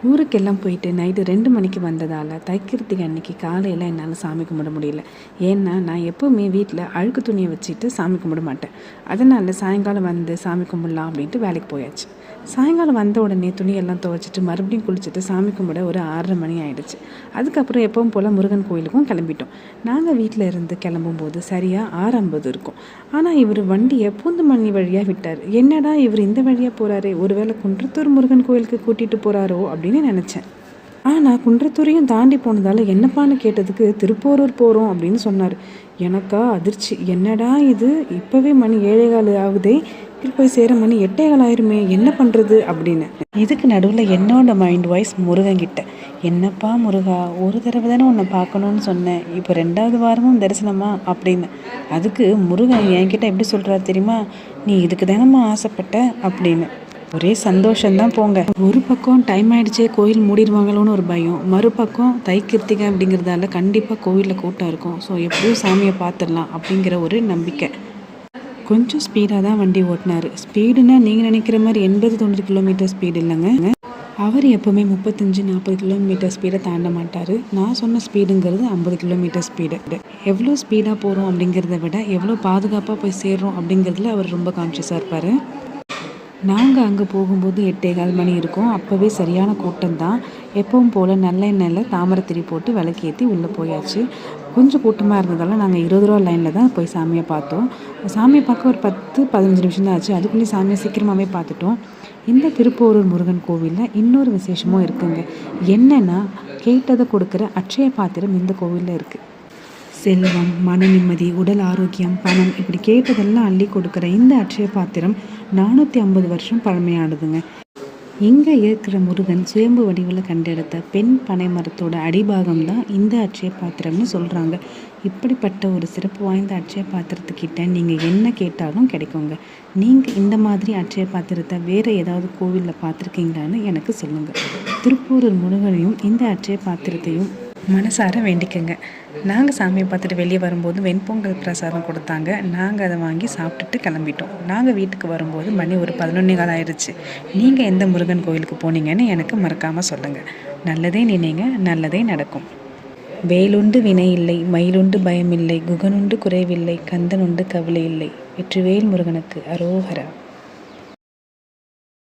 ஊருக்கெல்லாம் போயிட்டு நைட்டு 2 மணிக்கு வந்ததால் தைக்கிறதுக்கு அன்றைக்கி காலையில் என்னால் சாமி கும்பிட முடியல. ஏன்னா நான் எப்போவுமே வீட்டில் அழுக்கு துணியை வச்சுட்டு சாமி கும்பிட மாட்டேன். அதனால் சாயங்காலம் வந்து சாமி கும்பிடலாம் அப்படின்ட்டு வேலைக்கு போயாச்சு. சாயங்காலம் வந்த உடனே துணியெல்லாம் துவைச்சிட்டு மறுபடியும் குளிச்சுட்டு சாமி கும்பிட ஒரு 6:30 மணி ஆகிடுச்சு. அதுக்கப்புறம் எப்பவும் போல் முருகன் கோயிலுக்கும் கிளம்பிட்டோம். நாங்கள் வீட்டில் இருந்து கிளம்பும்போது சரியாக 6:50 இருக்கும். ஆனால் இவர் வண்டியை பூந்தமல்லி வழியாக விட்டார். என்னடா இவர் இந்த வழியாக போகிறாரே, ஒருவேளை குன்றத்தூர் முருகன் கோயிலுக்கு கூட்டிகிட்டு போகிறாரோ அப்படின்னு நினச்சேன். ஆனால் குன்றத்தூரையும் தாண்டி போனதால் என்னப்பான்னு கேட்டதுக்கு திருப்போரூர் போகிறோம் அப்படின்னு சொன்னார். எனக்கா அதிர்ச்சி. என்னடா இது, இப்போவே மணி 7:15 ஆகுதே, போய் சேர மணி 8:15 ஆயிருமே, என்ன பண்ணுறது அப்படின்னு. இதுக்கு நடுவில் என்னோட மைண்ட் வாய்ஸ் முருகன்கிட்ட, என்னப்பா முருகா, ஒரு தடவை தானே உன்னை பார்க்கணுன்னு சொன்னேன், இப்போ 2வது வாரமும் தரிசனமா அப்படின்னு. அதுக்கு முருகன் என்கிட்ட எப்படி சொல்கிறாரு தெரியுமா, நீ இதுக்கு தானம்மா ஆசைப்பட்ட அப்படின்னு. ஒரே சந்தோஷம்தான் போங்க. ஒரு பக்கம் டைம் ஆகிடுச்சே, கோயில் மூடிடுவாங்களோன்னு ஒரு பயம், மறுபக்கம் தைக்கிருத்திகை அப்படிங்கிறதால கண்டிப்பாக கோவிலில் கூட்டம் இருக்கும். ஸோ எப்படியும் சாமியை பார்த்துடலாம் அப்படிங்கிற ஒரு நம்பிக்கை. கொஞ்சம் ஸ்பீடாக தான் வண்டி ஓட்டினார். ஸ்பீடுன்னா நீங்கள் நினைக்கிற மாதிரி 80-90 கிலோமீட்டர் ஸ்பீடு இல்லைங்க. அவர் எப்போவுமே 35-40 கிலோமீட்டர் ஸ்பீடை தாண்ட மாட்டார். நான் சொன்ன ஸ்பீடுங்கிறது 50 கிலோமீட்டர் ஸ்பீடு. எவ்வளோ ஸ்பீடாக போகிறோம் அப்படிங்கிறத விட எவ்வளோ பாதுகாப்பாக போய் சேர்றோம் அப்படிங்கிறதுல அவர் ரொம்ப கான்ஷியஸாக இருப்பார். நாங்கள் அங்கே போகும்போது 8:15 மணி இருக்கும். அப்போவே சரியான கூட்டம் தான். எப்பவும் போல் நல்லெண்ணெயில் தாமரைத்திரி போட்டு விளக்கேற்றி உள்ளே போயாச்சு. கொஞ்சம் கூட்டமாக இருந்ததால் நாங்கள் 20 ரூபா லைனில் தான் போய் சாமியை பார்த்தோம். சாமியை பார்க்க ஒரு 10-15 நிமிஷம் தான் ஆச்சு. அதுக்குள்ளேயே சாமியை சீக்கிரமாகவே பார்த்துட்டோம். இந்த திருப்போரூர் முருகன் கோவிலில் இன்னொரு விசேஷமும் இருக்குங்க. என்னென்னா, கேட்டதை கொடுக்குற அட்சய பாத்திரம் இந்த கோவிலில் இருக்குது. செல்வம், மன நிம்மதி, உடல் ஆரோக்கியம், பணம், இப்படி கேட்டதெல்லாம் அள்ளி கொடுக்குற இந்த அட்சய பாத்திரம் 450 வருஷம் பழமையானதுங்க. இங்கே இருக்கிற முருகன் சுயம்பு வடிவில் கண்டெடுத்த பெண் பனை மரத்தோட அடிபாகம் தான் இந்த அட்சய பாத்திரம்னு சொல்கிறாங்க. இப்படிப்பட்ட ஒரு சிறப்பு வாய்ந்த அட்சய பாத்திரத்துக்கிட்ட நீங்கள் என்ன கேட்டாலும் கிடைக்குங்க. நீங்கள் இந்த மாதிரி அட்சய பாத்திரத்தை வேறு ஏதாவது கோவிலில் பார்த்துருக்கீங்களான்னு எனக்கு சொல்லுங்கள். திருப்பூரூர் முருகனையும் இந்த அட்சய பாத்திரத்தையும் மனசார வேண்டிக்கங்க. நாங்கள் சாமியை பார்த்துட்டு வெளியே வரும்போது வெண்பொங்கல் பிரசாதம் கொடுத்தாங்க. நாங்கள் அதை வாங்கி சாப்பிட்டுட்டு கிளம்பிட்டோம். நாங்கள் வீட்டுக்கு வரும்போது மணி ஒரு 11:15 ஆயிடுச்சு. நீங்கள் எந்த முருகன் கோயிலுக்கு போனீங்கன்னு எனக்கு மறக்காமல் சொல்லுங்கள். நல்லதே நினைங்க, நல்லதே நடக்கும். வேலுண்டு வினை இல்லை, மயிலுண்டு பயமில்லை, குகனுண்டு குறைவில்லை, கந்தனுண்டு கவலை இல்லை. வெற்றிவேல் முருகனுக்கு அரோகரா.